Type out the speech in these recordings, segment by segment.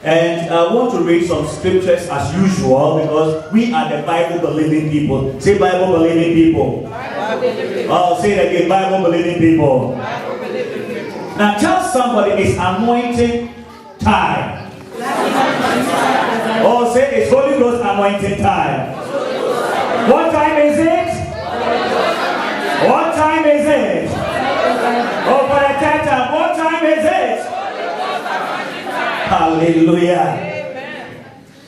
And I want to read some scriptures as usual because we are the Bible-believing people. Say Bible-believing people. Oh, say it again, Bible-believing people. Now tell somebody it's anointing time. Oh, say it's Holy Ghost anointing time. What time is it? What time is it? Oh, for the third time, what time is it? Hallelujah.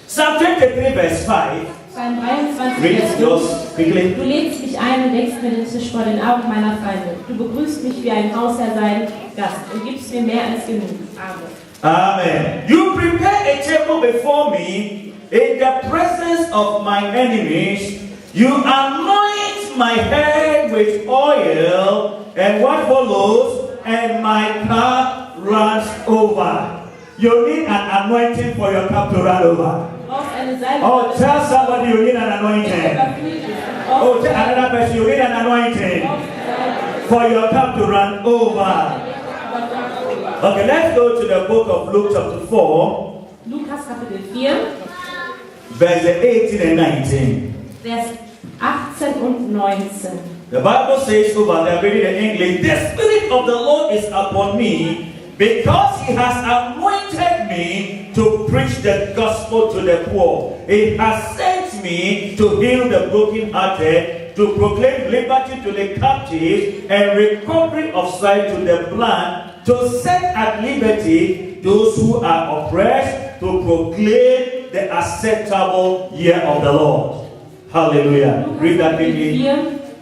Psalm 23, verse 5. Psalm 23, Read Vers yours 5. quickly. Du legst mich ein und legst mir den Tisch vor den Augen meiner Feinde. Du begrüßt mich wie ein Hausherr seinen Gast und gibst mir mehr als genug. Amen. Amen. You prepare a table before me in the presence of my enemies. You anoint my head with oil, and what follows? And my cup runs over. You need an anointing for your cup to run over. Oh, tell somebody you need an anointing. Oh, tell another person you need an anointing for your cup to run over. Okay, let's go to the book of Luke chapter 4. Lukas Kapitel 4. Verse 18 and 19. Vers 18 und 19. The Bible says over there, reading in English, the Spirit of the Lord is upon me because He has anointed me to preach the gospel to the poor. He has sent me to heal the brokenhearted, to proclaim liberty to the captives and recovery of sight to the blind, to set at liberty those who are oppressed, to proclaim the acceptable year of the Lord. Hallelujah. Read that quickly.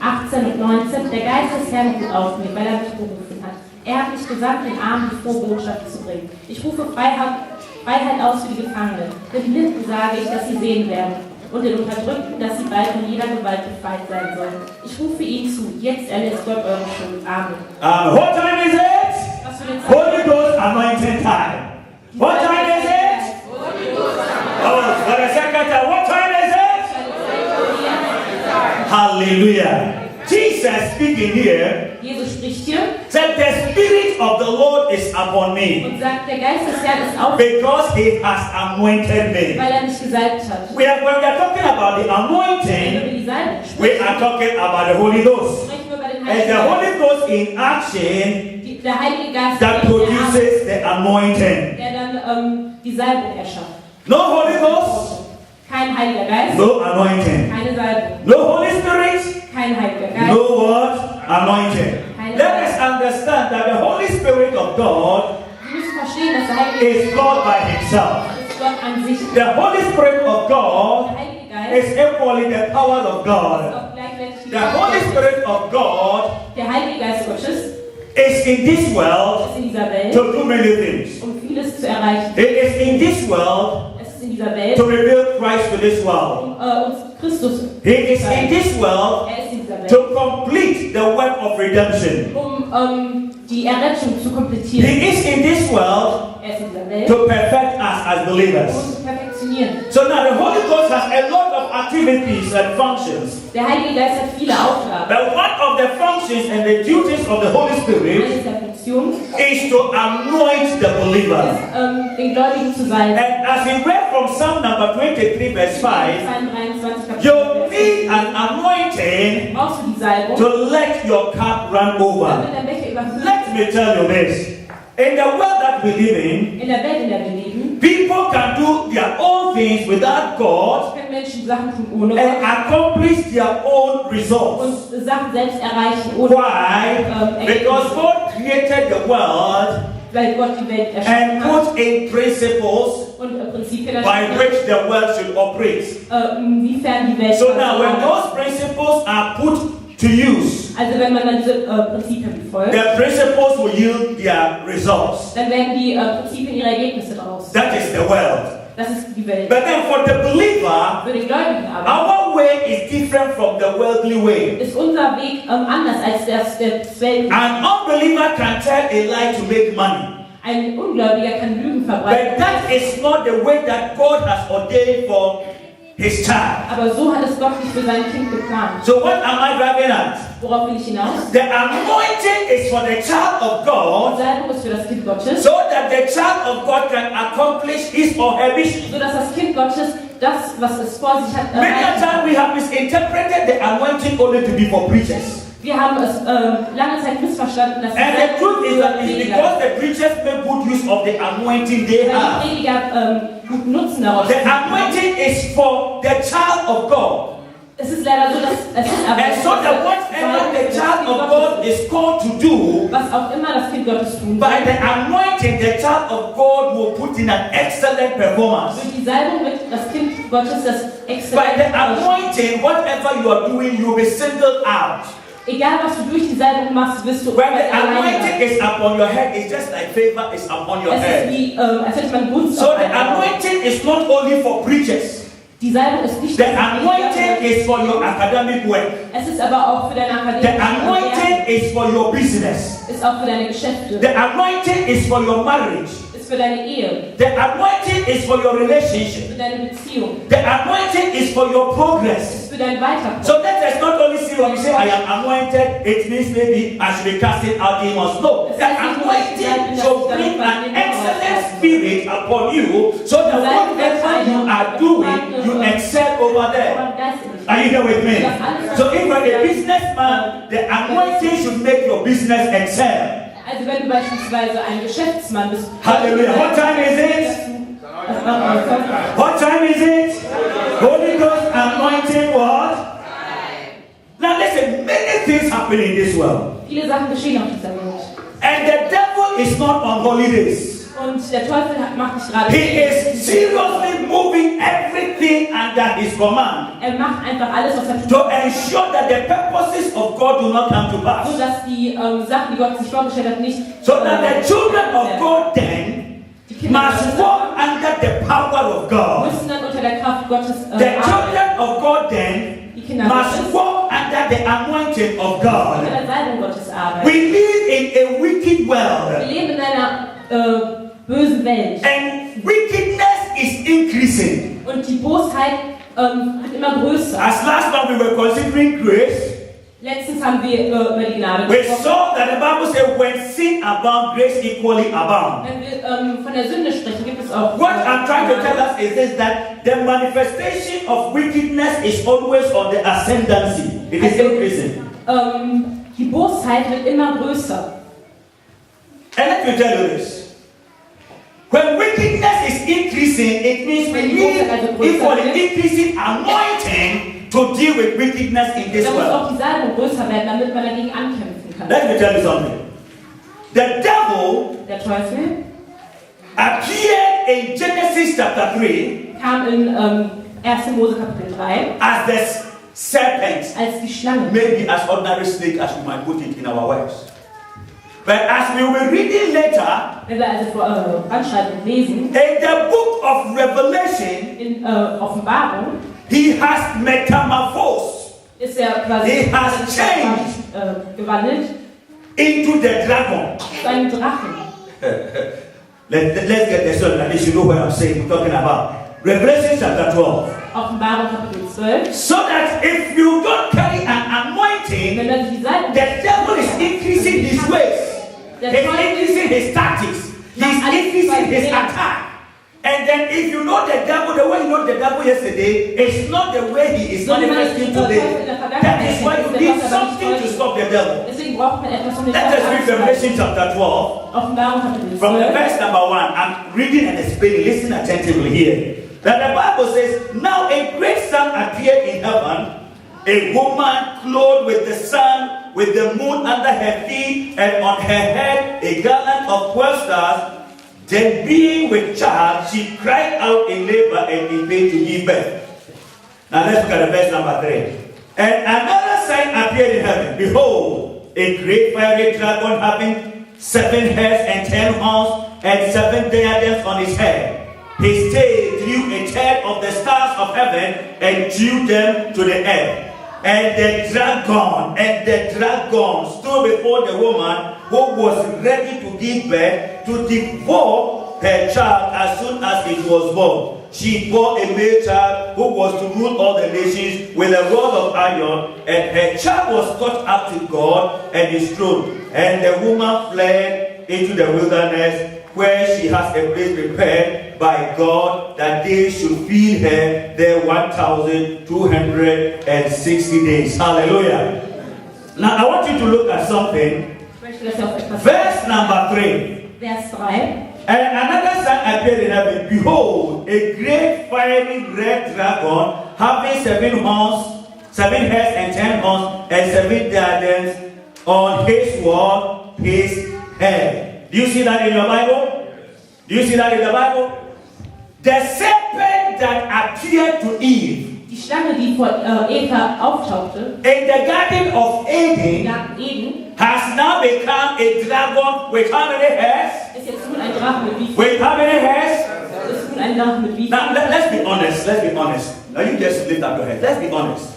18 und 19. Der Geist des Herrn ruht auf mir, weil er mich berufen hat. Er hat mich gesandt, den Armen die frohe Botschaft zu bringen. Ich rufe Freiheit aus für die Gefangenen. Den Blinden sage ich, dass sie sehen werden. Und den Unterdrückten, dass sie bald von jeder Gewalt befreit sein sollen. Ich rufe ihnen zu. Jetzt erlässt Gott eure Schuld. Amen. What time is it? Was für eine Zeit? Holy Ghost anointing time. What time is it? Oh, for the second time. What time is it? Hallelujah. Jesus speaking here Jesus spricht hier said the Spirit of the Lord is upon me und sagt, der Geist des Herrn ist auf mir, because He has anointed me. weil mich gesalbt hat. When we are talking about the Wenn wir anointing, über die Salbung we sprechen, are talking about the Holy Ghost. sprechen wir über den And Heiligen the Geist. Holy Ghost in action Der Heilige Geist, that der produces the anointing. dann die Salbung erschafft. No Holy Ghost, Kein Heiliger Geist, no anointing. keine Salbung. No Holy Spirit, Kein Heiliger Geist, no what? Anointing. Let us understand that the Holy Spirit of God wir müssen verstehen, dass der Heilige Geist is God by Himself. ist Gott an sich. The Holy Spirit of God Der Heilige Geist is equally the power of ist God. auch gleichwertig die The Kraft Holy Gottes. Spirit of God Der Heilige Geist Gottes is in this world ist in dieser Welt, to do many things. um vieles zu erreichen. It is in this world Es ist in dieser Welt, to reveal Christ to this world. um uns Christus zu He is in zeigen. this world Er ist in dieser Welt, to complete the work of redemption. um die Errettung zu komplettieren. He is in this world Er ist in dieser Welt, to perfect us as um believers. uns zu perfektionieren. So now the Holy Ghost has a lot of activities and functions. Der Heilige Geist hat viele Aufgaben. But one of the functions and the duties of the Holy Spirit Eines der Funktionen is to anoint the believer. ist, den Gläubigen zu salben. And as we read from Psalm number 23 verse 5, Psalm 23, you Kapitel need an anointing brauchst du die Salbung, to let your cup run over. damit der Becher überfüllt. Let me tell you this. In the world that we live in, In der Welt, in der wir leben, people can do their own things without God können Menschen Sachen tun ohne and Gott accomplish their own results. und Sachen selbst erreichen ohne Why? Because God created the world weil Gott die Welt and erschaffen hat put in principles und Prinzipien by erschaffen which the world should operate. hat, inwiefern die Welt So now when funktioniert. those principles are put to use, Also wenn man dann diese Prinzipien befolgt, the principles will yield their results. dann werden die Prinzipien ihre Ergebnisse daraus. That is the world. Das ist die Welt. But then for the believer, Für den Gläubigen aber our way is different from the worldly way. ist unser Weg anders als das der Welt. An unbeliever can tell a lie to make money. Ein Ungläubiger kann Lügen verbreiten. But that is not the way that God has ordained for his child. Aber so hat es Gott nicht für sein Kind geplant. So what am I driving at? Worauf will ich hinaus? The anointing is for the child of Die God, Salbung ist für das Kind Gottes, so that the child of God can accomplish his or her mission. sodass das Kind Gottes das, was es vor sich hat, Many a erreichen time kann. we have misinterpreted the anointing only to be for preachers. Wir haben es lange Zeit missverstanden, dass die And the truth is Salbung that für it's Prediger, because the preachers make good use of the anointing they weil have. die Prediger guten Nutzen daraus The ziehen. anointing is for the child of God. Es ist leider so, dass es ist aber And so that whatever the child of God is called to do, was auch immer das Kind Gottes tun by will, the anointing, the child of God will put in an excellent performance. durch die Salbung wird das Kind Gottes das By exzellent the anointing, whatever you are doing, you will be singled out. Egal was du durch die Salbung machst, wirst du When the alleine anointing sein. is upon your head, it's just like favor is upon your Es ist head. wie, als hätte man Gunst So auf the einen Augen. anointing is not only for preachers. Die Salbung ist nicht The nur für anointing Prediger, is for your academic work. es ist aber auch für deine The Akademie. anointing is for your business. Ist auch für deine Geschäfte. The anointing is for your marriage. Ist für deine Ehe. The anointing is for your relationship. Für deine Beziehung. The anointing is for your progress. Ist für dein Weiterkommen. So let us not only see when we say I am anointed, it means maybe I should be casting out demons. No, the anointing should bring an excellent spirit upon you so that whatever you are doing, you excel over there. Aber geistlich. Are you here with me? So if you are a businessman, the anointing should make your business excel. Also wenn du beispielsweise ein Geschäftsmann bist. Hallelujah. What time is it? What time is it? Holy Ghost anointing what? Now listen, many things happen in this world. Viele Sachen geschehen auf dieser Welt. And the devil is not on holidays. Und der Teufel macht nicht gerade. He is seriously moving everything under his command Er macht einfach alles, was er tut, to ensure that the purposes of God do not come to so pass. dass die Sachen, die Gott sich vorgestellt hat, nicht. So that the children of God then Die Kinder must walk under the power of God. müssen dann unter der Kraft Gottes The arbeiten. children of God then Die Kinder must Gottes walk under the anointing of unter God. der Salbung Gottes arbeiten. We live in a wicked Wir world, leben in einer bösen Welt. and wickedness is increasing. Und die Bosheit wird immer größer. As last month we were considering grace, Letztens haben wir über die Gnade we gesprochen. saw that the Bible said when sin abound, grace equally abound. Wenn wir von der Sünde sprechen, gibt es auch. What I'm trying to tell us is this, that the manifestation of wickedness is always on the ascendancy. It is increasing. Die Bosheit wird immer größer. And let me tell you this. When wickedness is increasing, it means we need equally increasing anointing to deal with wickedness in this Da muss world. auch die Salbung größer werden, damit man dagegen ankämpfen kann. Let me tell you something. The devil Der Teufel appeared in Genesis chapter 3 kam in 1. Mose Kapitel 3 as the serpent, als die Schlange. maybe as ordinary snake as we might put it in our words. But as we will be reading later, Wenn wir also anschreiben und lesen, in the book of Revelation, in Offenbarung, he has metamorphosed ist er quasi He has changed. gewandelt into the dragon. zu einem Drachen. Let's get this done, at least you know what I'm saying, we're talking about. Revelation chapter 12. Offenbarung Kapitel 12. So that if you don't carry an Wenn anointing, man die Salbung, the devil is increasing his ways. He's increasing his tactics. He's increasing his attack. And then if you know the devil, the way you know the devil yesterday, it's not the way he is manifesting today. That is why you need something to stop the devil. deswegen braucht man etwas, um den Let us read Teufel Revelation chapter 12. Offenbarung Kapitel From 12. verse number 1, I'm reading and explaining. Listen attentively here. That the Bible says, now a great sun appeared in heaven, a woman clothed with the sun, with the moon under her feet, and on her head a garland of 12 stars. Then being with child, she cried out in labor and in pain to give birth. Now let's look at the verse number 3. And another sign appeared in heaven. Behold, a great fiery dragon having 7 heads and 10 horns and 7 diadems on his head. His tail drew a third of the stars of heaven and drew them to the earth. And the dragon stood before the woman who was ready to give birth to devour her child as soon as it was born. She bore a male child who was to rule all the nations with a rod of iron, and her child was caught up to God and his throne. And the woman fled into the wilderness, where she has a place prepared by God that they should feed her there 1,260 days. Hallelujah. Now I want you to look at something. Verse number 3. Vers 3. And another sign appeared in heaven. Behold, a great fiery red dragon, having 7 horns, 7 heads and 10 horns, and 7 diadems on his sword, his head. Do you see that in your Bible? Do you see that in the Bible? The serpent that appeared to Eve Die Schlange, die vor Eva auftauchte, in the Garden of Eden, Eden, has now become a dragon with how many heads? ist jetzt nun ein Drache mit wie viel? With how many heads? Ist nun ein Drache mit wie viel? Now let's be honest. Let's be honest. Now you just lift up your head. Let's be honest.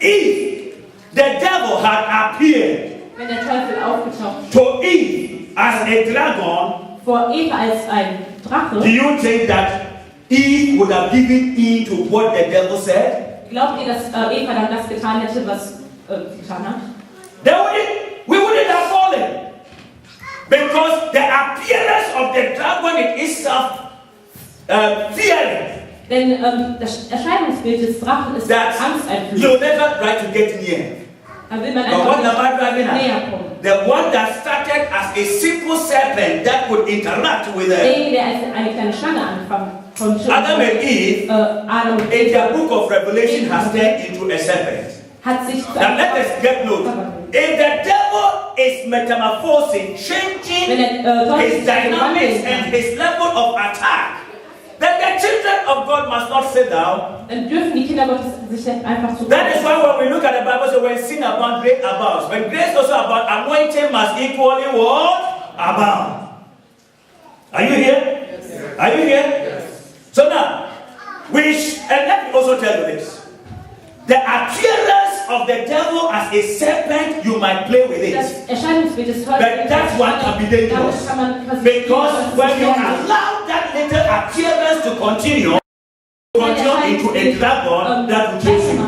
If the devil had appeared Wenn der Teufel aufgetaucht to Eve as a dragon, vor Eva als ein do Drache, you think that Eve would have given in to what the devil said? glaubt ihr, dass Eva dann das getan hätte, was sie getan hat? We wouldn't have fallen. Because the appearance of the dragon in itself fearing Denn das Erscheinungsbild des Drachen ist that Angst einflößend. you'll never try to get near. Da will man But what einfach am I driving nicht näher at? kommen. The one that started as a simple serpent that could interact with Derjenige, der als eine kleine Schlange anfangen konnte, Adam and Eve Adam und in Eva, the book of Revelation has turned into a serpent. hat sich zu Now einem let us get note. If the devil is metamorphosing, changing his dynamics and his level of attack, then the children of God must not sit down. dann dürfen die Kinder Gottes sich nicht einfach zu. That is why when we look at the Bible, so when sin abounds, grace abounds. When grace also abounds, anointing must equally what? Abound. Are you here? Yes. Are you here? Yes. So now, and let me also tell you this. The appearance of the devil as a serpent, you might play with it. Das Erscheinungsbild des Teufels, But that one can be dangerous. Because when you allow that little appearance to continue into a dragon, that will change you. You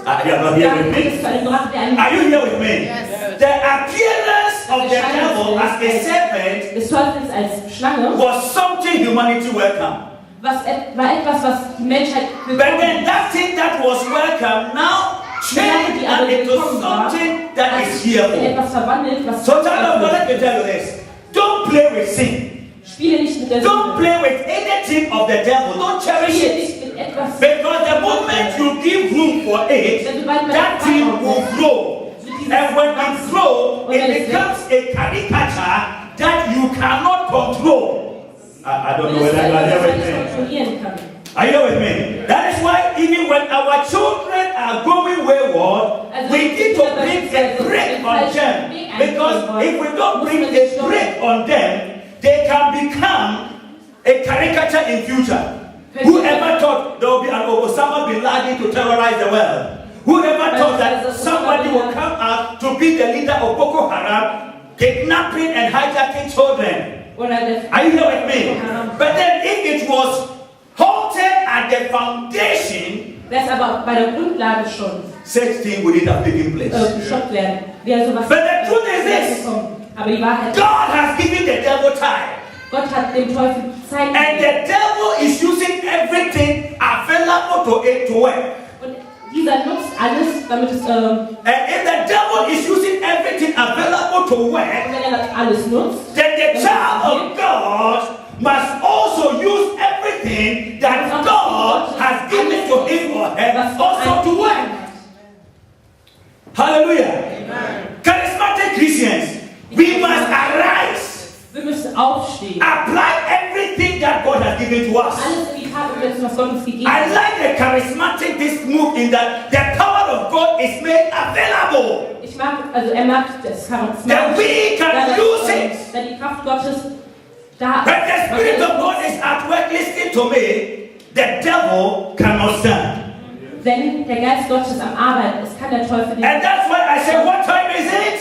are not here with me. Are you here with me? Yes. The appearance of the devil as a serpent des Teufels als Schlange was something humanity welcomed. war etwas, was die Menschheit But then that thing that was welcome now changed and into something that is fearful. etwas verwandelt, was So child of God, let me tell you this. Don't play with sin. Spiele nicht mit der Don't Sünde. play with anything of the devil. Don't cherish Spiele it. nicht mit etwas. Because the moment you give room for it, that thing will grow. And when it grows, it becomes a caricature that you cannot control. I don't know whether you are here with me. Are you here with me? That is why even when our children are going wayward, we need to bring a break on them. Because if we don't bring a break on them, they can become a caricature in future. Whoever thought there will be an Osama bin Laden to terrorize the world? Whoever thought that somebody will come out to be the leader of Boko Haram, kidnapping and hijacking children? Are you here with me? But then if it was halted at the foundation, das aber bei der Grundlage schon such thing wouldn't have taken place. gestoppt werden. Sowas But the truth is this. Aber die Wahrheit ist, God has given the devil time. Gott hat dem Teufel Zeit And gegeben. the devil is using everything available to it to work. Und dieser nutzt alles, damit es And if the devil is using everything available to work, wenn er das alles nutzt, then the child of God must also use everything that God has given to him or her also to work. Hallelujah. Amen. Charismatic Christians, we must arise. wir müssen aufstehen. Apply everything that God has given to us. Alles in die Tat umsetzen, was Gott uns gegeben I hat. like the charismatic this move in that the power of God is made available. Ich mag, also er mag das That Charisma, we can use it. da die Kraft Gottes da When the Spirit of God is at work, listen to me, the devil cannot stand. Wenn der Geist Gottes am Arbeiten ist, kann der Teufel nicht. And that's why I say, what time is it?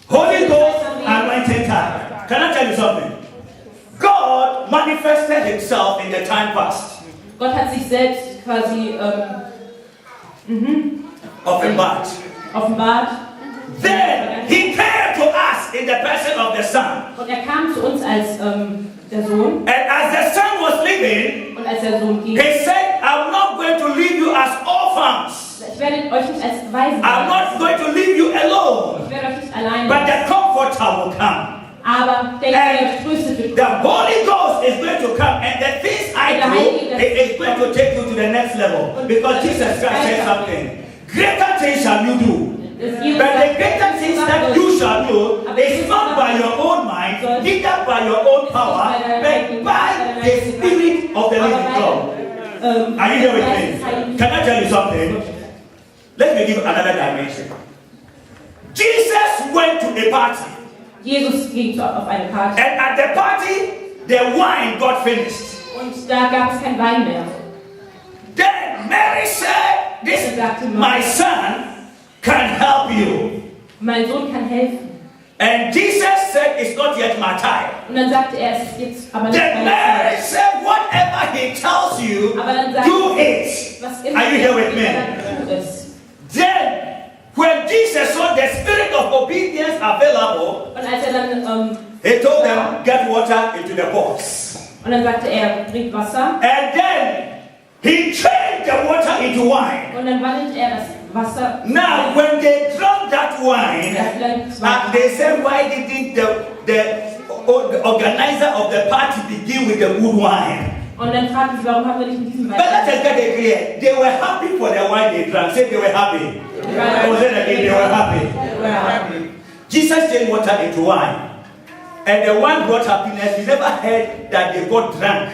Holy Ghost anointing time. Can I tell you something? God manifested himself in the time past. Gott hat sich selbst quasi Offenbart. offenbart. Then he came to us in the person of the Son. Und er kam zu uns als der Sohn. And as the Son was leaving, Und als der Sohn ging, he said, I'm not going to leave you as orphans. ich werde euch nicht als Waisen I'm not lassen. going to leave you alone. Ich werde euch nicht allein But lassen. the Comforter will come. Aber der euch tröstet wird. The Holy Ghost is going to come, and the things I do is going to take you to the next level. Because Jesus Christ said something. Greater things shall you do. But the greater things that you shall do is not by your own mind, neither by your own power, but by the Spirit of the living God. Are you here with me? Can I tell you something? Let me give another dimension. Jesus went to a party. Jesus ging auf eine Party. And at the party, the wine got finished. Und da gab es kein Wein mehr. Then Mary said, "This, my son, can help you." Mein Sohn kann helfen. And Jesus said, "It's not yet my time." Und dann sagte er, es ist jetzt aber nicht Then meine Mary Zeit. said, "Whatever he tells you, Aber dann sagte do er, it." was immer Are you here with er me? sagt, tu es. Then, when Jesus saw the spirit of obedience available, Und als er dann, he told them, "Get water into the pots." und dann sagte er, bringt Wasser. And then he changed the water into wine. Und dann wandelt er das Wasser. Now, when they drank that wine, they said, "Why didn't the organizer of the party begin with the good wine?" Und dann fragten sie, warum haben wir nicht mit diesem Wein? But let us get it clear. They were happy for the wine they drank. Say they were happy. Or say that they were happy. Jesus changed water into wine. And the wine brought happiness. We never heard that they got drunk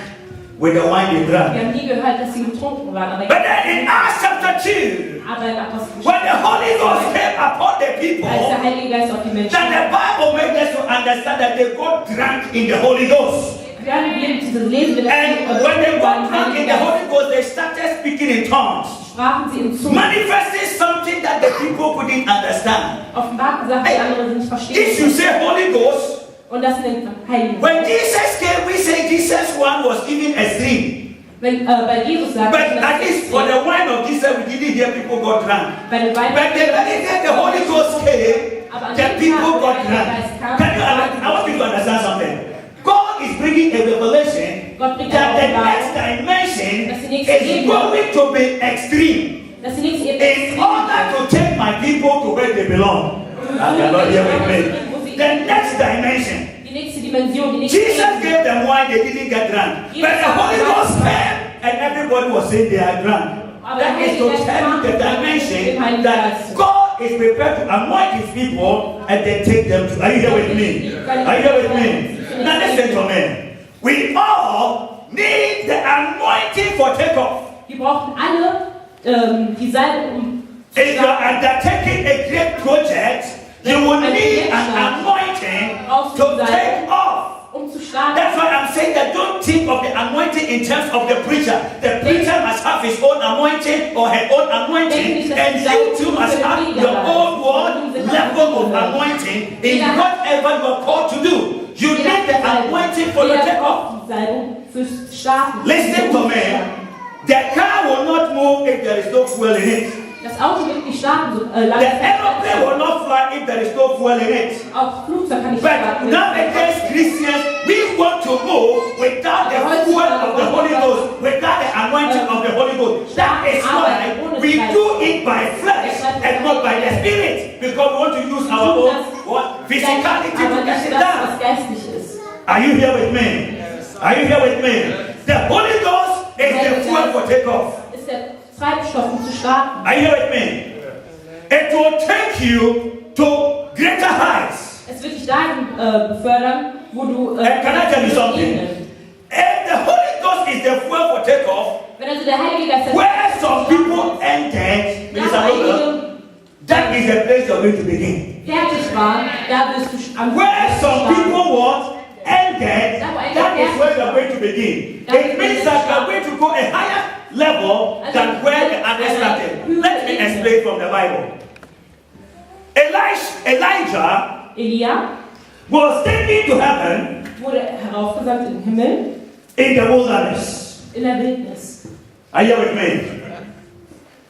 with the wine they drank. Wir haben nie gehört, dass sie betrunken waren. But then in Acts chapter 2, Aber in Apostelgeschichte, when the Holy Ghost came upon the people, als der Heilige Geist auf die Menschen then the Bible made us to understand that they got drunk in the Holy Ghost. werden wir diese lesen wir das And when they got drunk in the Holy Ghost, they started speaking in tongues, sprachen sie in Zungen. manifesting something that the people couldn't understand. Offenbarten Sachen, die andere nicht verstehen. This you say Holy Ghost. Und das nennt man Heiligen. When Jesus came, we say Jesus one was given a stream. Wenn bei Jesus sagt, But at least for the wine of Jesus, we didn't hear people got drunk. bei den Wein, But the Holy Ghost came, the people got drunk. I want you to understand something. God is bringing a revelation that the next dimension is going to be extreme dass sie nichts in order to take my people to where they belong. You are not here with me. The next dimension. die nächste Dimension, die nächste Jesus gave them wine, they didn't get drunk. But the Holy Ghost came and everybody was saying they are drunk. That is to tell you the dimension that God is prepared to anoint his people and then take them to. Are you here with me? Are you here with me? Now listen to me. We all need the anointing for takeoff. Wir brauchen alle die Salbung, If you are undertaking a great project, you will need an anointing to take off. Zu starten. That's why I'm saying that don't think of the anointing in terms of the preacher. The preacher must have his own anointing or her own anointing, and you too must have your own level of anointing in whatever you are called to do. You need the anointing for your takeoff. Listen to me. The car will not move if there is no fuel in it. Das Auto wird nicht starten, The aeroplane will not fly if there is no fuel in it. Auch Flugzeug kann nicht But starten. nowadays, Christians, we want to move without the fuel of the Holy Ghost, without the anointing of the Holy Ghost. That is why we do it by flesh and not by the Spirit, because we want to use our own physicality to get it done. Are you here with me? Are you here with me? The Holy Ghost is the fuel for takeoff. Ist der Treibstoff, um zu starten. Are you here with me? It will take you to greater heights. Es wird dich dahin befördern, wo du. Can I tell you something? If the Holy Ghost is the fuel for takeoff, Wenn also der Heilige Geist where some people entered, that is the place you're going to begin. fertig waren, da wirst du am Where some people what ended, that is where you're going to begin. It means that you're going to go a higher level than where the others started. Let me explain from the Bible. Elijah Elia was taken to heaven, wurde heraufgesandt in den Himmel in the wilderness. In der Wildnis. Are you with me?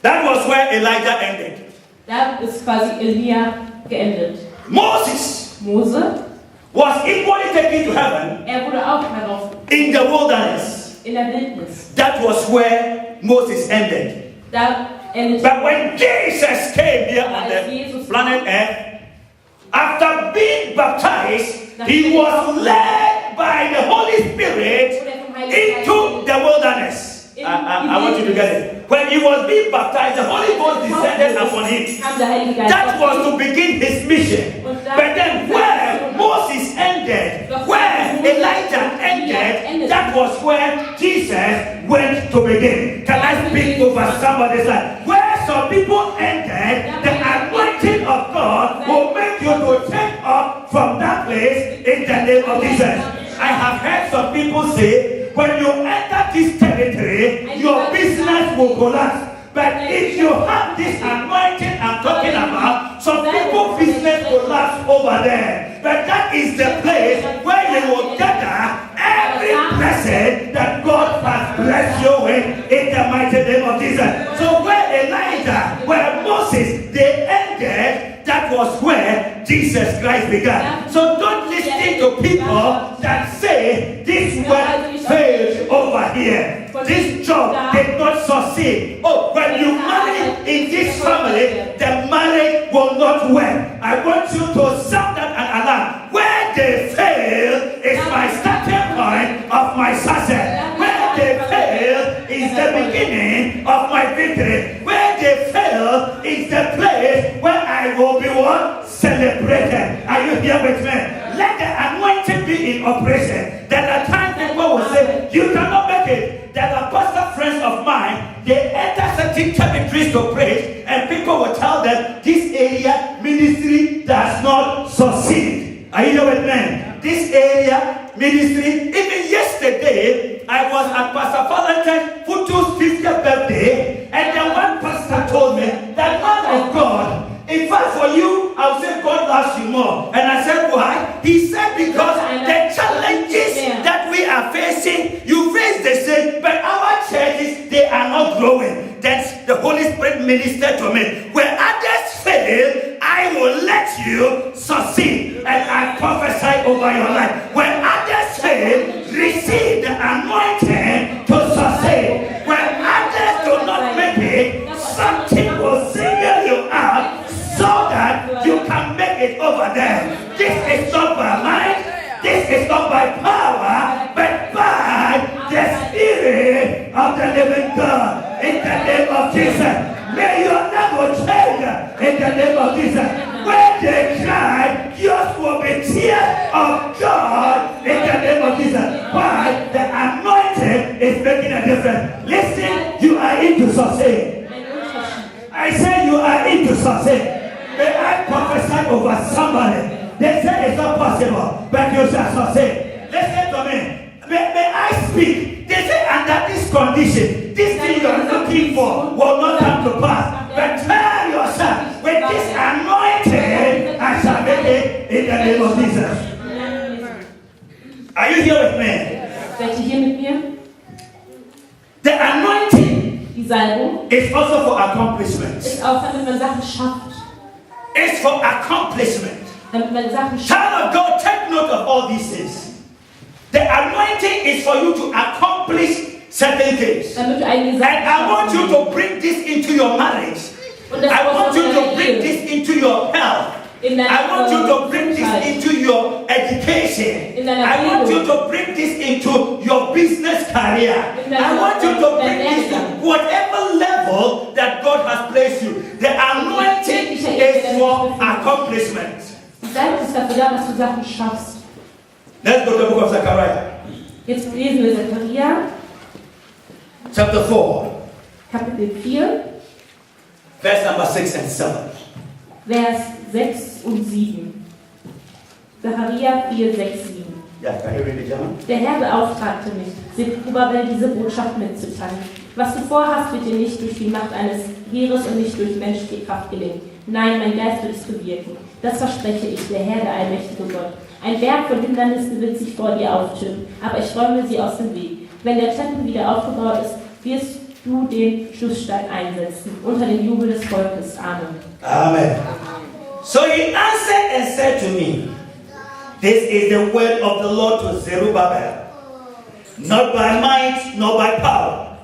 That was where Elijah ended. Da ist quasi Elia geendet. Moses Mose, was equally taken to heaven er wurde auch herauf in the wilderness. in der Wildnis. That was where Moses ended. Da endete But when Jesus came here on the planet Earth, after being baptized, he was led by the Holy Spirit into the wilderness. I want you to get it. When he was being baptized, the Holy Ghost descended upon him. That was to begin his mission. But then where Moses ended, where Elijah ended, that was where Jesus went to begin. Can I speak over somebody's life? Where some people ended, the anointing of God will make you to take off from that place in the name of Jesus. I have heard some people say, when you enter this territory, your business will collapse. But if you have this anointing I'm talking about, some people's business collapse over there. But that is the place where you will gather every blessing that God has blessed you with in the mighty name of Jesus. So where Elijah, where Moses, they ended, that was where Jesus Christ began. So don't listen to people that say this work failed over here. This job did not succeed. Oh, when you marry in this family, the marriage will not work. I want you to sound that an alarm. Where they fail is my starting point of my success. Where they fail is the beginning of my victory. Where they fail is the place where I will be what? Celebrated. Are you here with me? Let the anointing be in operation. There are times people will say, you cannot make it. There are pastor friends of mine, they enter certain territories to preach, and people will tell them, this area ministry does not succeed. Are you here with me? This area ministry, even yesterday, I was at Pastor Valentine Futu's 50th birthday, and then one pastor told me that man of God, in fact, for you, I would say God loves you more. And I said, why? He said, because the challenges that we are facing, you face the same, but our churches, they are not growing. That's the Holy Spirit ministered to me. Where others fail, I will let you succeed. And I prophesy over your life. When others fail, receive the anointing to succeed. When others do not make it, something will single you out so that you can make it over there. This is not by might, this is not by power, but by the Spirit of the living God. In the name of Jesus, may your name will change. In the name of Jesus, when they cry, yours will be tears of God. In the name of Jesus, why? The anointing is making a difference. Listen, you are into succeed. I say you are into succeed. May I prophesy over somebody? They say it's not possible, but you shall succeed. Listen to me. May I speak? They say under this condition, this thing you are looking for will not come to pass. But tell yourself, with this anointing, I shall make it in the name of Jesus. Are you here with me? Seid ihr hier mit mir? The anointing Die Salbung is also for accomplishments. ist auch, damit man Sachen schafft. It's for accomplishment. Damit man Sachen schafft. Child of God, take note of all these things. The anointing is for you to accomplish certain things. Damit du einige And Sachen I want you schaffen to bring this into your marriage. Und das I muss want auch you in to deiner bring Ehe. this into your health. In deiner I want you to bring this Gesundheit. into your education. In deiner I want you Bildung. to bring this into your business career. In deiner- I want you to bring deinem this to Werdegang. whatever level that God has placed you. The anointing is for accomplishment. Die Salbung ist dafür da, dass du Sachen schaffst. Let's go to the book of Zechariah, Jetzt lesen wir Zechariah, chapter 4, Kapitel 4, verse number 6 and 7. Vers 6 und 7. Zechariah 4, 6, 7. Yeah, can you read it, German? Der Herr beauftragte mich, Zerubbabel diese Botschaft mitzuteilen. Was du vorhast, wird dir nicht durch die Macht eines Heeres und nicht durch menschliche Kraft gelingen. Nein, mein Geist wird es bewirken. Das verspreche ich, der Herr, der allmächtige Gott. Ein Berg von Hindernissen wird sich vor dir auftürmen, aber ich räume sie aus dem Weg. Wenn der Tempel wieder aufgebaut ist, wirst du den Schlussstein einsetzen, unter dem Jubel des Volkes. Amen. Amen. So he answered and said to me, this is the word of the Lord to Zerubbabel. Not by might, nor by power,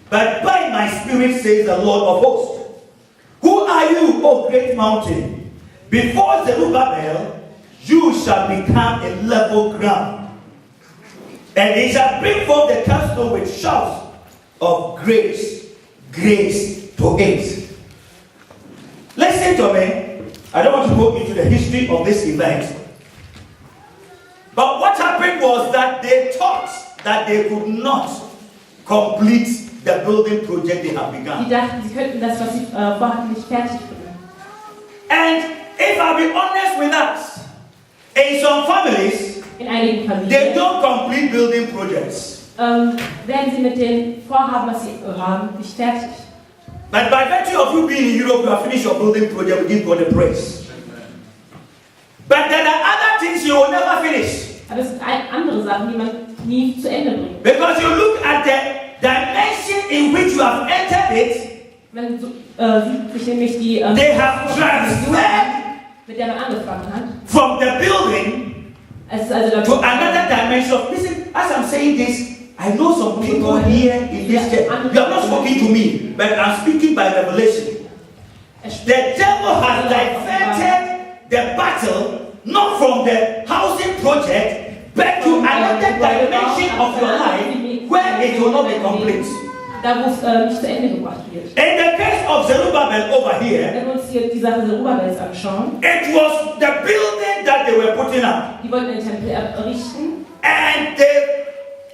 but by my spirit, says the Lord of hosts. Who are you, O great mountain? Before Zerubbabel, you shall become a level ground. And he shall bring forth the capstone with shouts of grace, grace to it. Listen to me. I don't want to go into the history of this event. But what happened was that they thought that they could not complete the building project they have begun. Die dachten, sie könnten das, was sie vorhatten, nicht fertig bringen. And if I'll be honest with us, in some families, In einigen they Familien don't complete building projects. werden sie mit den Vorhaben, was sie haben, nicht fertig. But by virtue of you being in Europe, you have finished your building project, we give God the praise. But there are other things you will never finish. Aber es sind andere Sachen, die man nie zu Ende bringt. Because you look at the dimension in which you have entered it, Wenn so, sich nämlich die they have transferred mit der man angefangen hat, from the building es ist also to another dimension. Listen, as I'm saying this, I know some people here in this church. You are not speaking to me, but I'm speaking by revelation. The devil has diverted the battle not from the housing project, but to another dimension of your life where it will not be complete. Da wo es nicht zu Ende gebracht wird. In the case of Zerubbabel over here, Wenn wir uns hier die Sache Zerubbabels anschauen, it was the building that they were putting up. die wollten den Tempel errichten. And there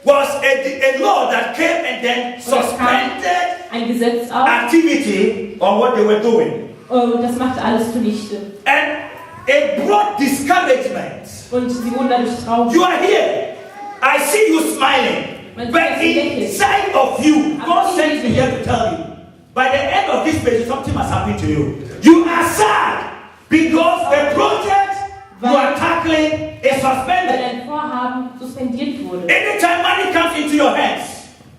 was a law that came and then suspended Ein Gesetz auf activity on what they were doing. und das machte alles zunichte. And it brought discouragement. Und sie wurden dadurch traurig. You are here. I see you smiling. But inside of you, God sent me here to tell you, by the end of this message, something must happen to you. You are sad because the project you are tackling is Weil suspended. dein Vorhaben suspendiert wurde. Anytime money comes into your hands,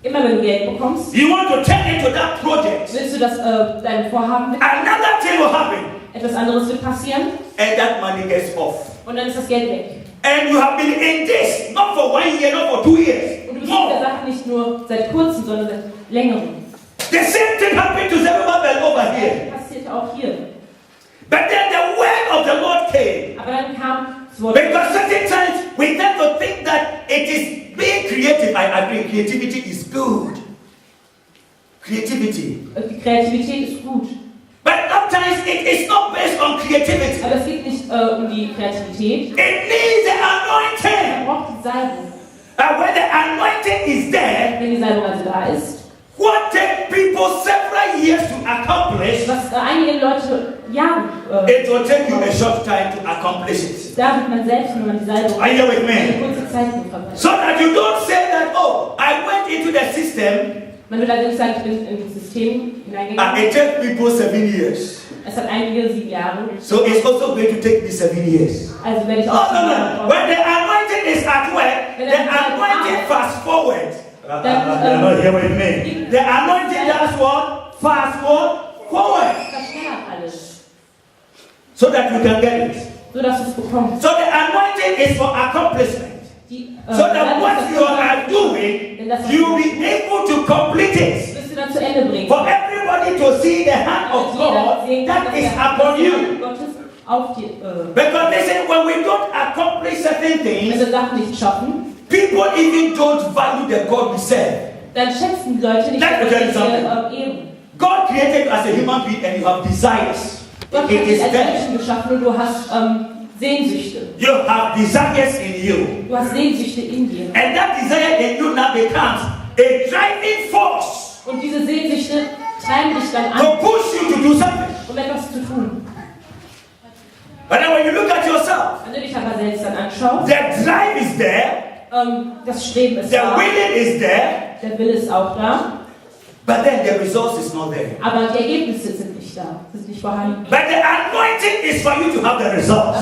Immer wenn du Geld bekommst, you want to turn into that project. willst du das dein Vorhaben mit. Another thing will happen, Etwas anderes wird passieren and that money gets off. und dann ist das Geld weg. And you have been in this, not for 1 year, not for 2 years. Und du bist in der More. Sache nicht nur seit kurzem, sondern seit längerem. The same thing happened to Zerubbabel over here. Das passiert auch hier. But then the word of the Lord came. Aber dann kam das Wort. Because certain times we tend to think that it is being creative. I agree, creativity is good. Creativity. Die Kreativität ist gut. But sometimes it is not based on creativity. Aber es geht nicht um die Kreativität. It needs the Man anointing. braucht die Salbung. And when the anointing is there, Wenn die Salbung also da ist, what take people several years to accomplish, was einige Leute Jahre it will take you a short time to accomplish it. da wird man selbst, wenn man die Salbung Are you with eine me? kurze Zeit nur verwendet. So that you don't say that, oh, I went into the system Man will also nicht sagen, ich bin in das System and hineingegangen. it took people 7 years. Es hat einige 7 Jahre. So it's also going to take me 7 years. Also werde ich Oh, auch no, no. When the anointing is at work, the anointing fast forward. You're not here with me. The anointing does what? Fast forward. verschnellert alles, So that you can get it. so dass du es bekommst. So the anointing is for accomplishment. Die, So that what you are doing, you'll be able to complete it. wirst du dann zu Ende bringen. For everybody to see the hand of God that is upon you. Gottes auf dir. Because listen, when we don't accomplish certain Wenn things, wir Sachen nicht schaffen, people even don't value the God we serve. dann schätzen die Leute nicht, Let me dass tell you wir ehren. God created you as a human being and you have desires. Gott hat It dich is als there. Menschen geschaffen und du hast Sehnsüchte. You have desires in you. Du hast Sehnsüchte in dir. And that desire in you now becomes a driving force Und diese Sehnsüchte treiben dich dann to an, push you to do something. um etwas zu tun. But then when you look at yourself, Wenn du dich aber selbst dann anschaust, the drive is there, das Streben ist the da, willing is there, der Wille ist auch da, but then the resource is not there. aber die Ergebnisse sind nicht da, sind nicht vorhanden. But the anointing is for you to have the Aber results.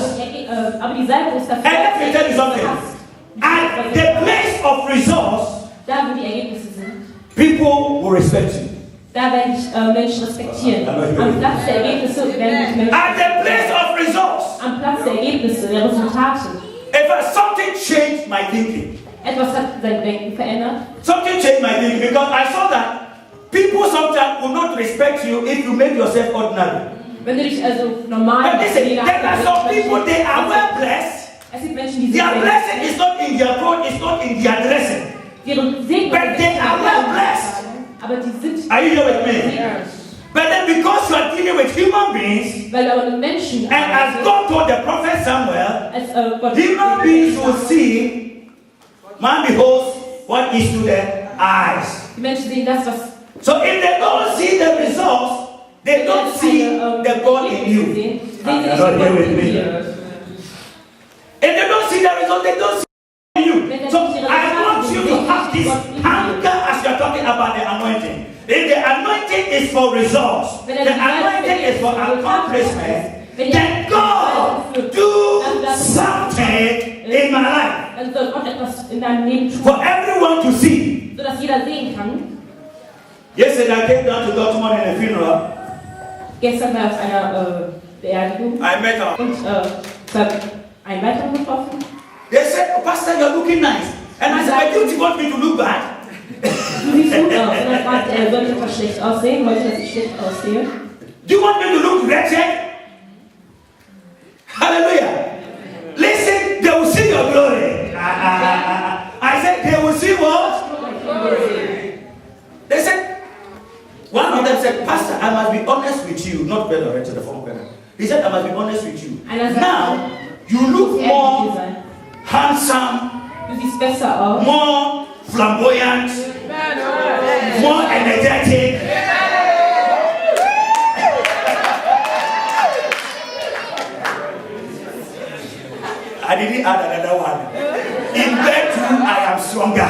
aber die Salbung ist dafür, And let me tell you something. hast. At the place of resource, da wo die Ergebnisse sind, people will respect you. da werden dich Menschen respektieren. Am Platz der Ergebnisse werden dich Menschen At the place of results, am Platz der Ergebnisse, der Resultate. if something changed my thinking, Etwas hat sein Denken verändert. something changed my thinking because I saw that people sometimes will not respect you if you make yourself ordinary. Wenn du dich also normal But listen, there are some people, they are well blessed. Es gibt Menschen, die Their blessing is not in their clothes, it's not in their dressing. Ihren Segen But they are well blessed. aber die sind Are you here with me? But then because you are dealing with human beings, weil aber Menschen and as God told the prophet Samuel, als Gott human beings will see, man beholds what is to the eyes. die Menschen sehen das, was So if they don't see the results, they don't see the God in you. sehen sie Are nicht you not here Gott with in me? dir. If they don't see the results, they don't see you. So I want you to have this hunger as you're talking about the anointing. If the anointing is for results, the anointing is for accomplishment, then God do something in my life Dann soll Gott etwas in deinem Leben tun, for everyone to see. sodass jeder sehen kann. Yesterday I came down to Dortmund in a funeral. Gestern war ich auf einer Beerdigung I met her. und ich habe einen weiteren getroffen. They said, "Oh, Pastor, you're looking nice." And I said, "But don't you want me to look bad?" Du siehst gut aus. Und dann fragt er, soll ich etwas schlecht aussehen? Wollte ich, dass ich schlecht aussehe? Do you want me to look wretched? Hallelujah. Listen, they will see your glory. I said, they will see what? They said, one of them said, "Pastor, I must be honest with you." Not better, right, to the phone. He said, "I must be honest with you. Now, you look more handsome, Du siehst besser aus. more flamboyant, more energetic." I didn't add another one. In bed too, I am stronger.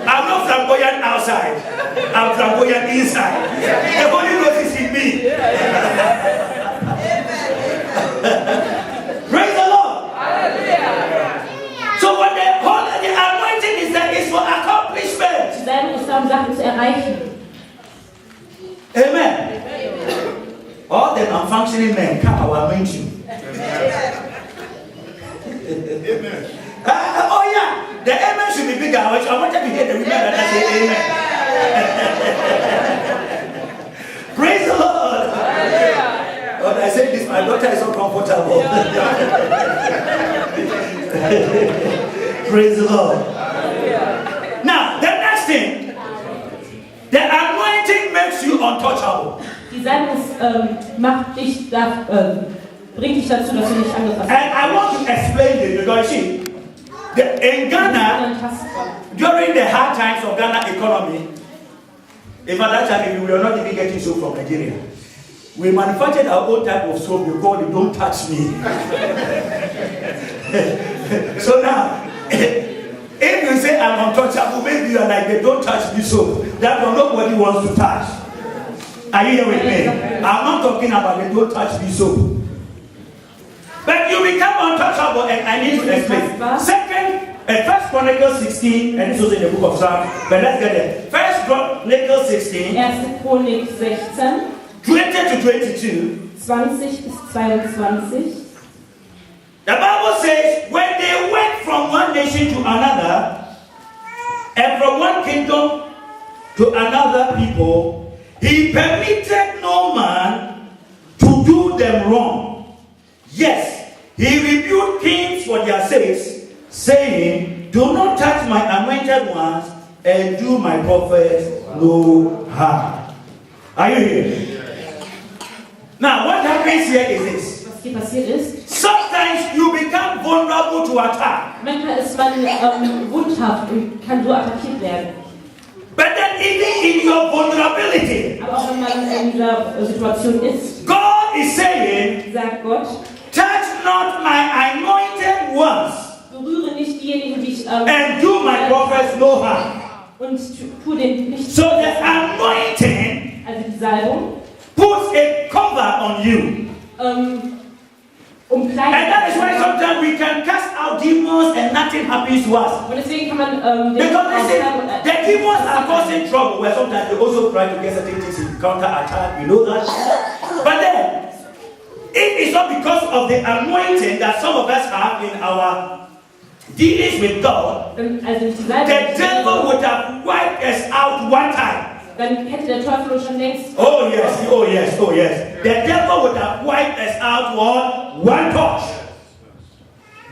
I'm not flamboyant outside. I'm flamboyant inside. The Holy Ghost is in me. Praise the Lord. So when the anointing is there, it's for accomplishment. Sein ist darum, Sachen zu erreichen. Amen. All the non-functioning men come our anointing. Amen. Oh yeah, the amen should be bigger. I wanted to hear the women that I say amen. Praise the Lord. But I said this, my daughter is so comfortable. Praise the Lord. Now, the next thing, the anointing makes you untouchable. Die Salbung macht dich, bringt dich dazu, dass du nicht angefasst And I want to explain this because see, in Ghana, during the hard times of Ghana economy, if at that time we were not even getting soap from Nigeria, we manufactured our own type of soap. We called it "Don't Touch Me." So now, if you say I'm untouchable, maybe you are like the "Don't Touch Me" soap. That one nobody wants to touch. Are you here with me? I'm not talking about the "Don't Touch Me" soap. But you become untouchable, and I need to explain. First Chronicles 16, and this was in the book of Psalms, but let's get there. First Chronicles 16, 1. Chronik 16, 20 to 22. 20 bis 22. The Bible says, when they went from one nation to another, and from one kingdom to another people, he permitted no man to do them wrong. Yes, he rebuked kings for their sakes, saying, "Do not touch my anointed ones, and do my prophets no harm." Are you here? Now, what happens here is this. Was hier passiert ist, Sometimes you become vulnerable to attack. manchmal ist man wundhaft und kann so attackiert werden. But then even in your vulnerability, Aber auch wenn man in dieser Situation ist, God is saying, sagt Gott, "Touch not my anointed ones." berühre nicht diejenigen, die ich and do my prophets no harm. und tu den nicht. So the anointing Also die Salbung puts a cover on you. Kleine. And that is why sometimes we can cast out demons and nothing happens to us. Und deswegen kann man Because listen, the demons are causing trouble where sometimes they also try to get certain things in counter-attack. You know that? But then, it is not because of the anointing that some of us have in our dealings with God. The devil would have wiped us out one time. Dann hätte der Teufel schon längst. Oh yes, oh yes, oh yes. The devil would have wiped us out one touch.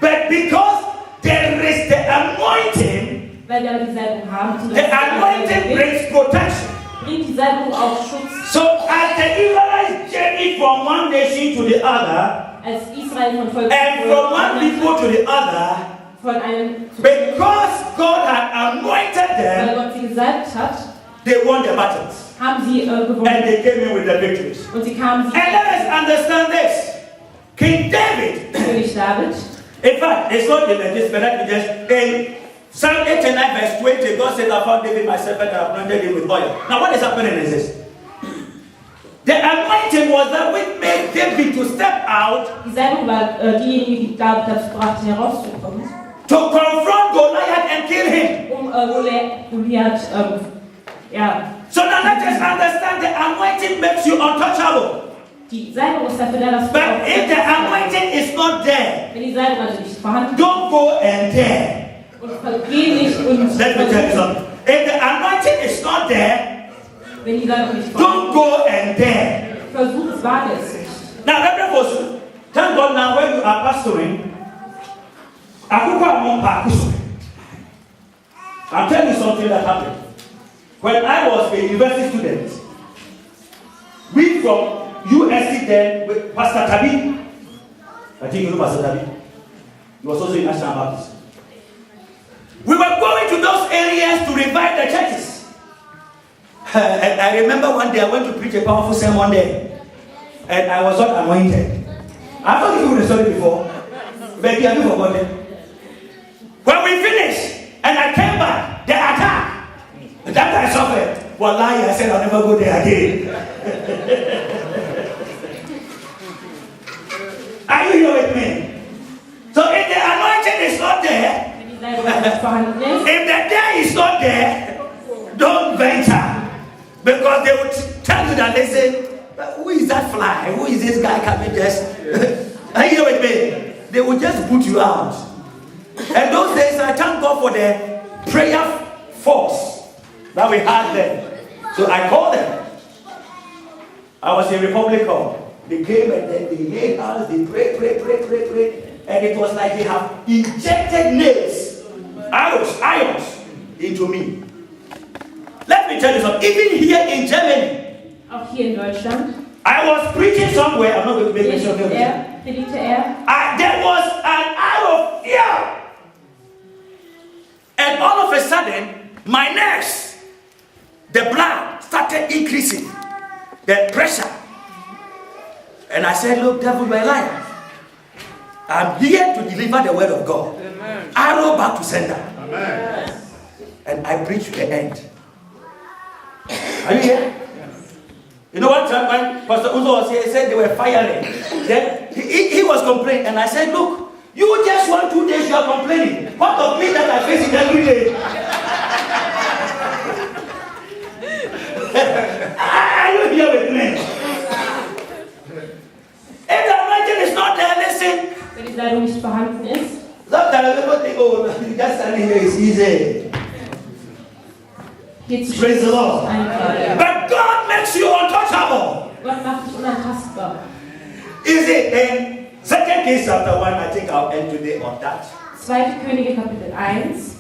But because there is the anointing, weil wir die Salbung haben, the anointing brings protection. Bringt die Salbung auch Schutz. So as the Israelites journeyed from one nation to the other, als Israel von Volk and from one people to the other, von einem, because God had anointed them, weil Gott sie gesalbt hat, they won the battles. Haben sie gewonnen. And they came in with the victories. Und sie kamen. And let us understand this. King David. König David. In fact, it's not in this, but let me just. In Psalm 89 verse 20, God said, I found David my servant and anointed him with oil. Now what is happening is this. The anointing was that which made David to step out. Die Salbung war diejenige, die David dazu brachte, herauszukommen. To confront Goliath and kill him. Goliath, ja. So now let us understand the anointing makes you untouchable. Die Salbung ist dafür da, dass But if the anointing is not there, wenn die Salbung also nicht vorhanden, don't go and dare. Und geh nicht und. Let me tell you something. If the anointing is not there, wenn die Salbung nicht don't vorhanden, go and dare. Versuch es, wage es nicht. Now, thank God now when you are pastoring, I'll tell you something that happened. When I was a university student, we from USC then with Pastor Tabi, I think you know Pastor Tabi. He was also in National Baptist. We were going to those areas to revive the churches. And I remember one day I went to preach a powerful sermon there, and I was not anointed. I've told you the story before, but you have forgotten. When we finished, and I came back, the attack. That I suffered. Wallahi, I said I'll never go there again. Are you here with me? So if the anointing is not there, if the day is not there, don't venture. Because they would tell you that, listen, who is that fly? Who is this guy coming just? Are you here with me? They would just put you out. And those days, I thank God for the prayer force that we had then. So I called them. I was in Republican. They came and then they laid hands, they prayed. And it was like they have injected nails, irons into me. Let me tell you something. Even here in Germany, auch hier in Deutschland, I was preaching somewhere. I'm not going to make mention of it. There was an arrow here. And all of a sudden, my nerves, the blood started increasing, the pressure. And I said, look, devil, my life. I'm here to deliver the word of God. Amen. Arrow back to sender. Amen. And I preached to the end. Are you here? Yes. You know what? When Pastor Uzo was here, he said they were firing. Then he was complaining. And I said, look, you just 1-2 days you are complaining. What of me that I face it every day? Are you here with me? If the anointing is not there, listen. Wenn die Salbung nicht vorhanden ist, sometimes people think, oh, just standing here is easy. Praise the Lord. But God makes you untouchable. Gott macht dich unantastbar. Is it in 2 Kings chapter 1? I think I'll end today on that. 2. Könige Kapitel 1.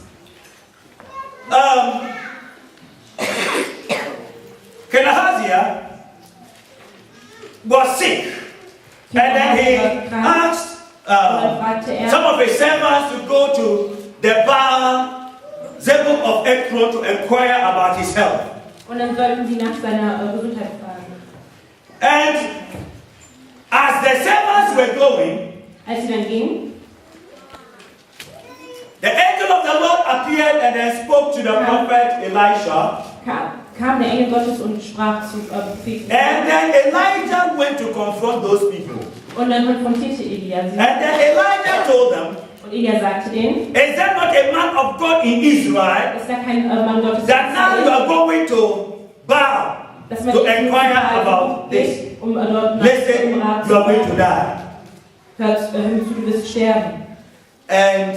Kenahazia was sick. And then he asked some of his servants to go to the Baal Zebub of Ekron to inquire about his health. Und dann sollten sie nach seiner Gesundheit fragen. And as the servants were going, als sie dann gingen, The angel of the Lord appeared and then spoke to the prophet Elisha. Kam der Engel Gottes und sprach zu Propheten. And then Elijah went to confront those people. Und dann konfrontierte Elia sie. And then Elijah told them, Und Elia sagte denen, is there not a man of God in Israel ist da kein Mann Gottes, that now you are going to bow to inquire about this? Listen, you are going to die. Hört zu, du wirst sterben. And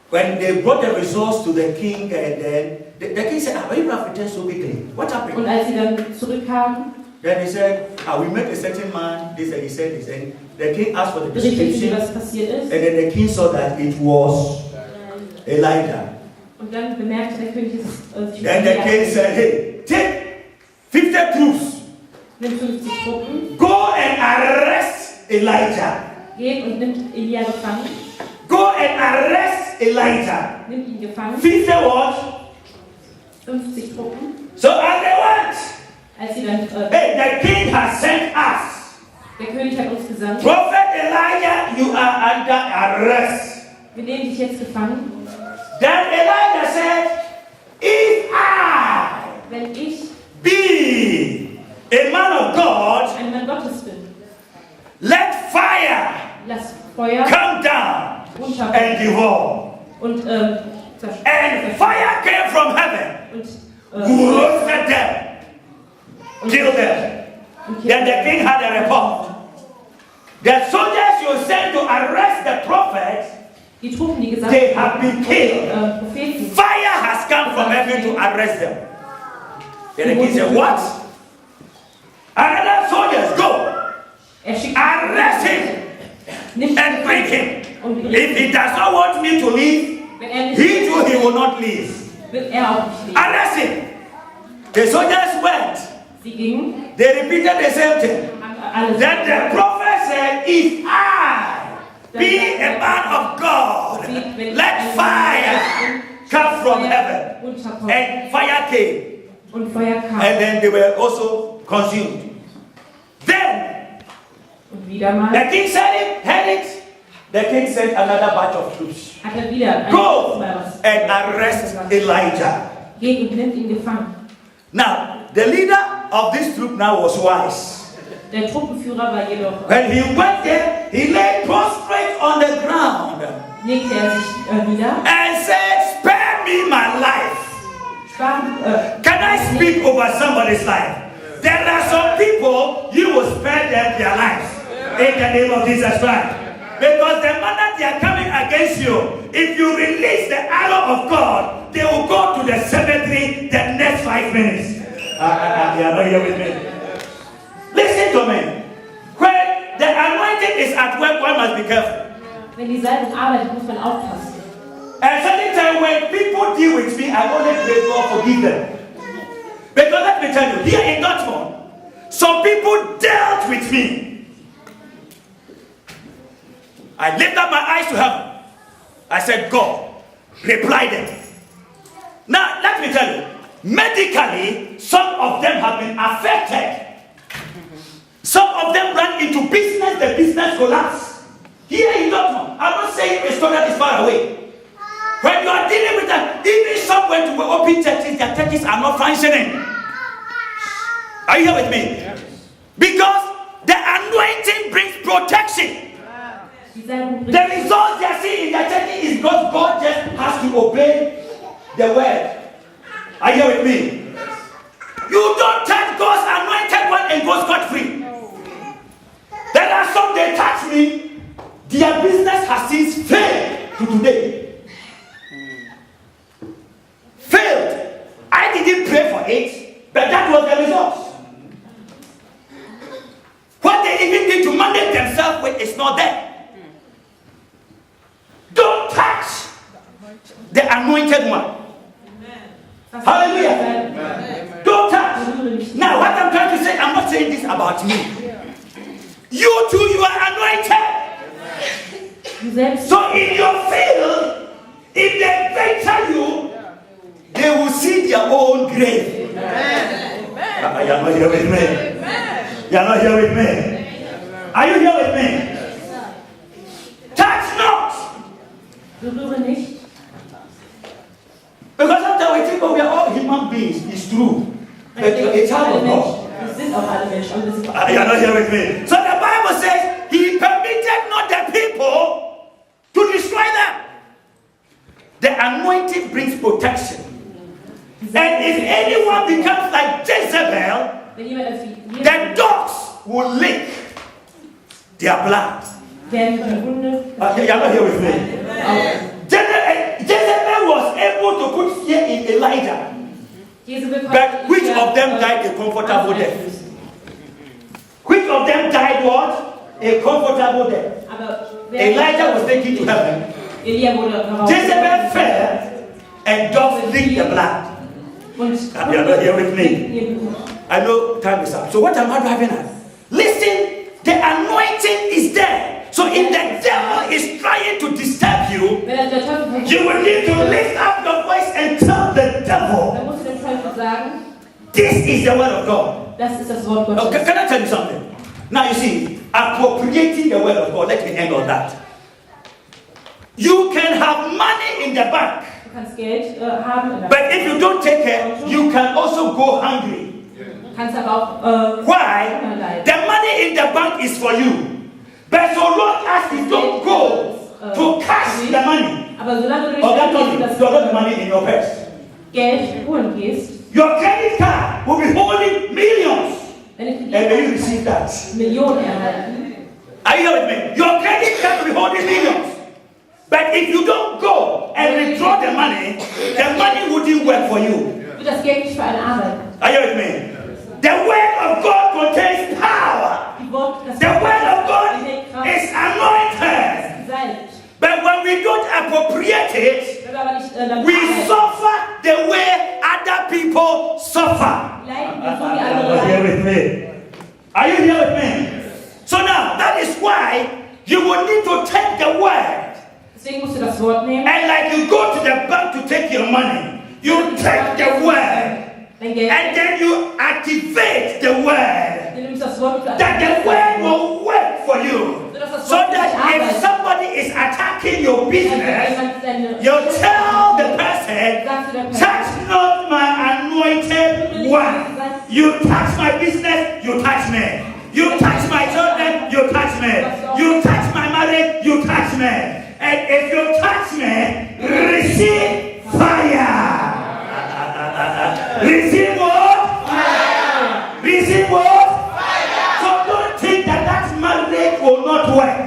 when they brought the results to the king, and then the king said, why you have returned so quickly? What happened? Und als sie dann zurückkamen, then he said, we met a certain man. He said. The king asked for the berichtete sie, description. was passiert ist. And then the king saw that it was Elijah. Und dann bemerkte der König, dass es Then the king said, hey, take 50 troops. Nimm 50 Truppen. Go and arrest Elijah. Geht und nimmt Elia gefangen. Go and arrest Elijah. Nimmt ihn gefangen. 50 what? 50 Truppen. So as they went, Als sie dann, hey, the king has sent us. der König hat uns gesandt. Prophet Elijah, you are under arrest. Wir nehmen dich jetzt gefangen. Then Elijah said, if I Wenn ich be a man of God, ein Mann Gottes bin, let fire lass Feuer come down runter and devour. und And fire came from heaven, und roasted them, killed them. Then the king had a report. The soldiers you sent to arrest the prophet, die Truppen, die gesagt they have been killed. Propheten, Fire has come from heaven to arrest them. Then the king said, what? Another soldiers, go. Arrest him and bring him. If he does not want me to leave, he too, he will not leave. Arrest him. The soldiers went. Sie gingen. They repeated the same thing. Then the prophet said, if I be a man of God, let fire come from heaven. And fire came. Und Feuer kam. And then they were also consumed. Then Und wieder mal. the king said it, heard it. The king sent another batch of troops. Hat wieder Go and arrest Elijah. Geht und nimmt ihn gefangen. Now, the leader of this troop now was wise. Der Truppenführer war jedoch. When he went there, he lay prostrate on the ground Legte sich nieder. and said, spare me my life. Can I speak over somebody's life? There are some people, you will spare them their lives in the name of Jesus Christ. Because the moment they are coming against you, if you release the arrow of God, they will go to the cemetery the next 5 minutes. You are not here with me. Listen to me. When the anointing is at work, one must be careful. Wenn die Salbung arbeitet, muss man aufpassen. And certain time when people deal with me, I only pray God forgive them. Because let me tell you, here in Dortmund, some people dealt with me. I lifted up my eyes to heaven. I said, God, reply them. Now, let me tell you, medically, some of them have been affected. Some of them ran into business, the business collapsed. Here in Dortmund, I'm not saying a story that is far away. When you are dealing with them, even some went to open churches, their churches are not functioning. Are you here with me? Yes. Because the anointing brings protection. The result they are seeing in their churches is because God just has to obey the word. Are you here with me? You don't touch God's anointed one and go scot-free. There are some, they touch me, their business has since failed to today. Failed. I didn't pray for it, but that was the result. What they even need to manage themselves with is not there. Don't touch the anointed one. Hallelujah. Amen. Don't touch. Now, what I'm trying to say, I'm not saying this about me. You too, you are anointed. So in your field, if they venture you, they will see their own grave. You are not here with me. You are not here with me. Are you here with me? Touch not Berühre nicht. Because sometimes we think, oh, we are all human beings. It's true. But a child of God. Wir sind auch alle Menschen. Und wir sind auch You are not here with me. So the Bible says he permitted not the people to destroy them. The anointing brings protection. And if anyone becomes like Jezebel, the dogs will lick their blood. werden die Hunde. You are not here with me. Jezebel was able to put fear in Elijah. But which of them died a comfortable death? Which of them died what? A comfortable death. Elijah was taken to heaven. Jezebel fell and dogs licked the blood. You are not here with me. I know time is up. So what am I driving at? Listen, the anointing is there. So if the devil is trying to disturb you, you will need to lift up your voice and tell the devil, this is the word of God. Okay, can I tell you something? Now you see, appropriating the word of God, let me end on that. You can have money in the bank, but if you don't take it, you can also go hungry. Why? The money in the bank is for you. But so long as you don't go to cash the money, or that money, you got the money in your purse. Your credit card will be holding millions. And when you receive that, are you here with me? Your credit card will be holding millions. But if you don't go and withdraw the money wouldn't work for you. Are you with me? The word of God contains power. The word of God is anointed. But when we don't appropriate it, we suffer the way other people suffer. Are you here with me? Are you here with me? So now, that is why you will need to take the word. And like you go to the bank to take your money, you take the word. And then you activate the word. That the word will work for you. So that if somebody is attacking your business, you tell the person, touch not my anointed one. You touch my business, you touch me. You touch my children, you touch me. You touch my marriage, you touch me. And if you touch me, receive fire. Receive what? Fire. Receive what? Fire. So don't think that marriage will not work.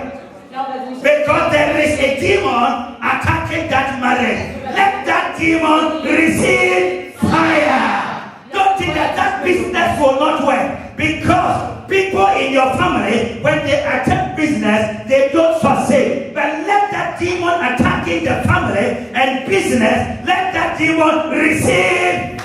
Because there is a demon attacking that marriage. Let that demon receive fire. Don't think that business will not work. Because people in your family, when they attack business, they don't succeed. But let that demon attacking the family and business, let that demon receive.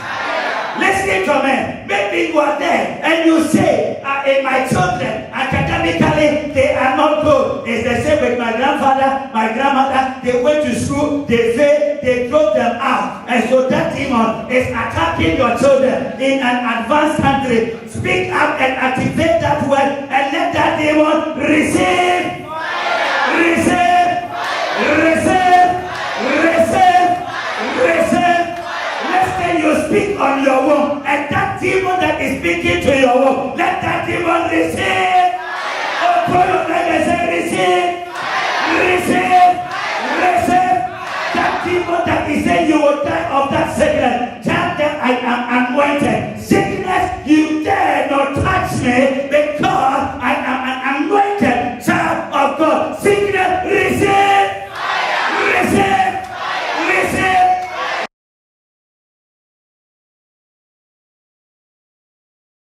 Listen to me. Maybe you are there and you say, my children, academically, they are not good. It's the same with my grandfather, my grandmother. They went to school, they failed, they drove them out. And so that demon is attacking your children in an advanced country. Speak up and activate that word and let that demon receive. Fire. Receive. Fire. Receive. Fire. Receive. Fire. Receive. You speak on your womb, and that demon that is speaking to your womb, let that demon receive. Oh, put your hand and say, receive. Receive. Receive. That demon that is saying you will die of that sickness,